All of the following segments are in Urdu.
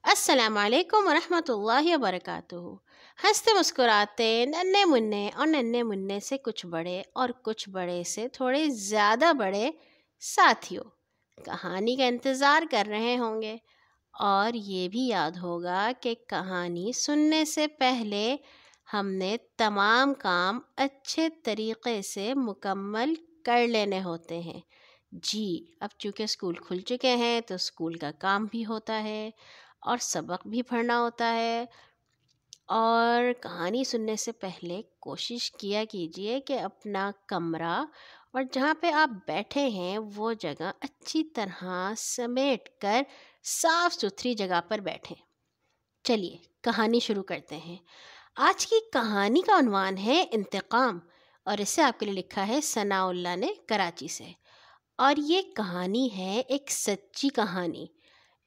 السلام علیکم ورحمۃ اللہ وبرکاتہ۔ ہنستے مسکراتے ننھے منھے اور ننھے منھے سے کچھ بڑے اور کچھ بڑے سے تھوڑے زیادہ بڑے ساتھیوں کہانی کا انتظار کر رہے ہوں گے، اور یہ بھی یاد ہوگا کہ کہانی سننے سے پہلے ہم نے تمام کام اچھے طریقے سے مکمل کر لینے ہوتے ہیں۔ جی، اب چونکہ اسکول کھل چکے ہیں تو اسکول کا کام بھی ہوتا ہے اور سبق بھی پڑھنا ہوتا ہے، اور کہانی سننے سے پہلے کوشش کیا کیجئے کہ اپنا کمرہ اور جہاں پہ آپ بیٹھے ہیں وہ جگہ اچھی طرح سمیٹ کر صاف ستھری جگہ پر بیٹھیں۔ چلیے کہانی شروع کرتے ہیں۔ آج کی کہانی کا عنوان ہے انتقام، اور اسے آپ کے لیے لکھا ہے ثناء اللہ نے کراچی سے، اور یہ کہانی ہے ایک سچی کہانی،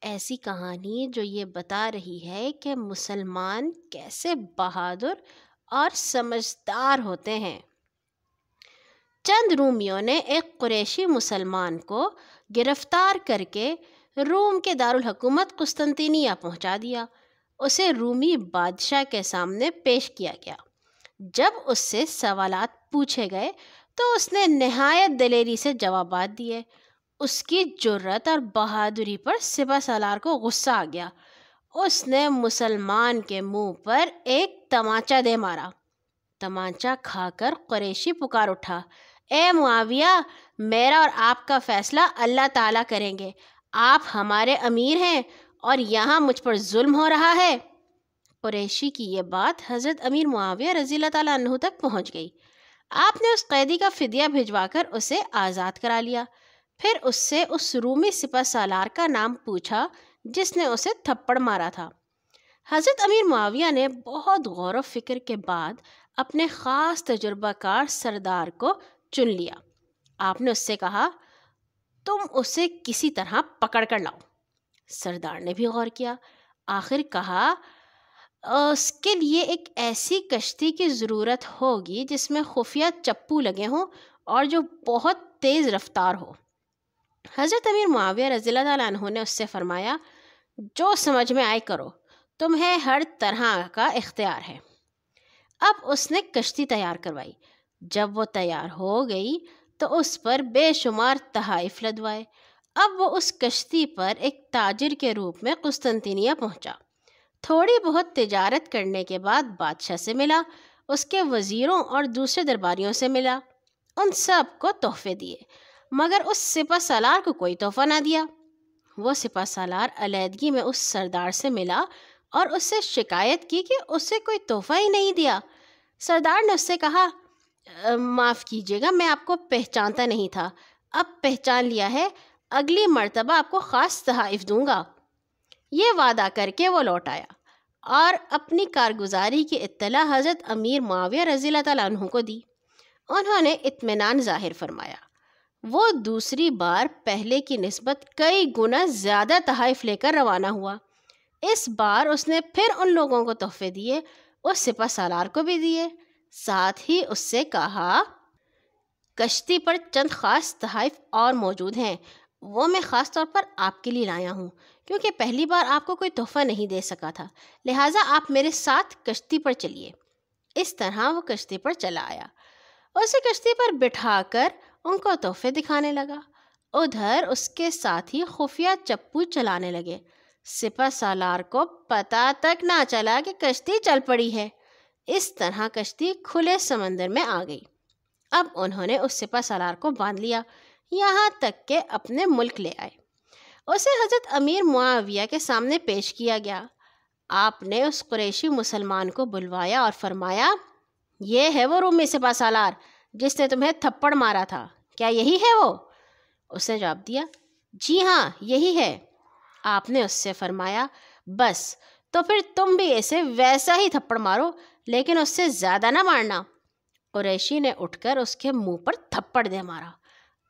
ایسی کہانی جو یہ بتا رہی ہے کہ مسلمان کیسے بہادر اور سمجھدار ہوتے ہیں۔ چند رومیوں نے ایک قریشی مسلمان کو گرفتار کر کے روم کے دارالحکومت قسطنطنیہ پہنچا دیا۔ اسے رومی بادشاہ کے سامنے پیش کیا گیا۔ جب اس سے سوالات پوچھے گئے تو اس نے نہایت دلیری سے جوابات دیے۔ اس کی جرأت اور بہادری پر سپہ سالار کو غصہ آ گیا۔ اس نے مسلمان کے منہ پر ایک تمانچہ دے مارا۔ تمانچہ کھا کر قریشی پکار اٹھا، اے معاویہ، میرا اور آپ کا فیصلہ اللہ تعالیٰ کریں گے۔ آپ ہمارے امیر ہیں اور یہاں مجھ پر ظلم ہو رہا ہے۔ قریشی کی یہ بات حضرت امیر معاویہ رضی اللہ تعالیٰ عنہ تک پہنچ گئی۔ آپ نے اس قیدی کا فدیہ بھجوا کر اسے آزاد کرا لیا۔ پھر اس سے اس رومی سپہ سالار کا نام پوچھا جس نے اسے تھپڑ مارا تھا۔ حضرت امیر معاویہ نے بہت غور و فکر کے بعد اپنے خاص تجربہ کار سردار کو چن لیا۔ آپ نے اس سے کہا، تم اسے کسی طرح پکڑ کر لاؤ۔ سردار نے بھی غور کیا، آخر کہا، اس کے لیے ایک ایسی کشتی کی ضرورت ہوگی جس میں خفیہ چپو لگے ہوں اور جو بہت تیز رفتار ہو۔ حضرت امیر معاویہ رضی اللہ تعالیٰ عنہ نے اس سے فرمایا، جو سمجھ میں آئے کرو، تمہیں ہر طرح کا اختیار ہے۔ اب اس نے کشتی تیار کروائی۔ جب وہ تیار ہو گئی تو اس پر بے شمار تحائف لدوائے۔ اب وہ اس کشتی پر ایک تاجر کے روپ میں قسطنطنیہ پہنچا۔ تھوڑی بہت تجارت کرنے کے بعد بادشاہ سے ملا، اس کے وزیروں اور دوسرے درباریوں سے ملا، ان سب کو تحفے دیے، مگر اس سپہ سالار کو کوئی تحفہ نہ دیا۔ وہ سپہ سالار علیحدگی میں اس سردار سے ملا اور اس سے شکایت کی کہ اسے کوئی تحفہ ہی نہیں دیا۔ سردار نے اس سے کہا، معاف کیجیے گا، میں آپ کو پہچانتا نہیں تھا، اب پہچان لیا ہے، اگلی مرتبہ آپ کو خاص تحائف دوں گا۔ یہ وعدہ کر کے وہ لوٹ آیا اور اپنی کارگزاری کی اطلاع حضرت امیر معاویہ رضی اللہ تعالیٰ عنہ کو دی۔ انہوں نے اطمینان ظاہر فرمایا۔ وہ دوسری بار پہلے کی نسبت کئی گنا زیادہ تحائف لے کر روانہ ہوا۔ اس بار اس نے پھر ان لوگوں کو تحفے دیے، اس سپہ سالار کو بھی دیے، ساتھ ہی اس سے کہا، کشتی پر چند خاص تحائف اور موجود ہیں، وہ میں خاص طور پر آپ کے لیے لایا ہوں، کیونکہ پہلی بار آپ کو کوئی تحفہ نہیں دے سکا تھا، لہٰذا آپ میرے ساتھ کشتی پر چلیے۔ اس طرح وہ کشتی پر چلا آیا، اسے کشتی پر بٹھا کر ان کو تحفے دکھانے لگا۔ ادھر اس کے ساتھی خفیہ چپو چلانے لگے۔ سپہ سالار کو پتہ تک نہ چلا کہ کشتی چل پڑی ہے۔ اس طرح کشتی کھلے سمندر میں آ گئی۔ اب انہوں نے اس سپہ سالار کو باندھ لیا، یہاں تک کہ اپنے ملک لے آئے۔ اسے حضرت امیر معاویہ کے سامنے پیش کیا گیا۔ آپ نے اس قریشی مسلمان کو بلوایا اور فرمایا، یہ ہے وہ رومی سپہ سالار جس نے تمہیں تھپڑ مارا تھا، کیا یہی ہے وہ؟ اس نے جواب دیا، جی ہاں یہی ہے۔ آپ نے اس سے فرمایا، بس تو پھر تم بھی اسے ویسا ہی تھپڑ مارو، لیکن اس سے زیادہ نہ مارنا۔ قریشی نے اٹھ کر اس کے منہ پر تھپڑ دے مارا۔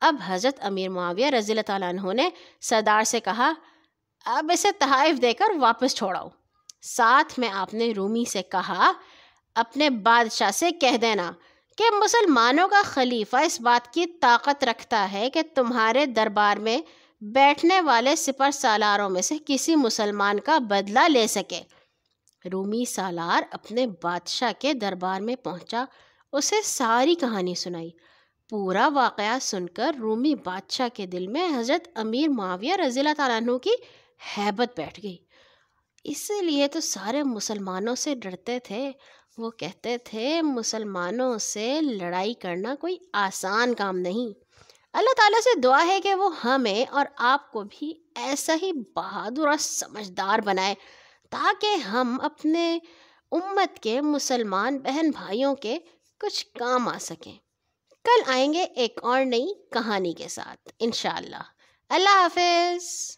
اب حضرت امیر معاویہ رضی اللہ تعالیٰ عنہ نے سردار سے کہا، اب اسے تحائف دے کر واپس چھوڑاؤ۔ ساتھ میں آپ نے رومی سے کہا، اپنے بادشاہ سے کہہ دینا کہ مسلمانوں کا خلیفہ اس بات کی طاقت رکھتا ہے کہ تمہارے دربار میں بیٹھنے والے سپر سالاروں میں سے کسی مسلمان کا بدلہ لے سکے۔ رومی سالار اپنے بادشاہ کے دربار میں پہنچا، اسے ساری کہانی سنائی۔ پورا واقعہ سن کر رومی بادشاہ کے دل میں حضرت امیر معاویہ رضی اللہ تعالیٰ عنہ کی ہیبت بیٹھ گئی۔ اسی لیے تو سارے مسلمانوں سے ڈرتے تھے۔ وہ کہتے تھے مسلمانوں سے لڑائی کرنا کوئی آسان کام نہیں۔ اللہ تعالیٰ سے دعا ہے کہ وہ ہمیں اور آپ کو بھی ایسا ہی بہادر اور سمجھدار بنائے، تاکہ ہم اپنے امت کے مسلمان بہن بھائیوں کے کچھ کام آ سکیں۔ کل آئیں گے ایک اور نئی کہانی کے ساتھ انشاءاللہ۔ اللہ حافظ۔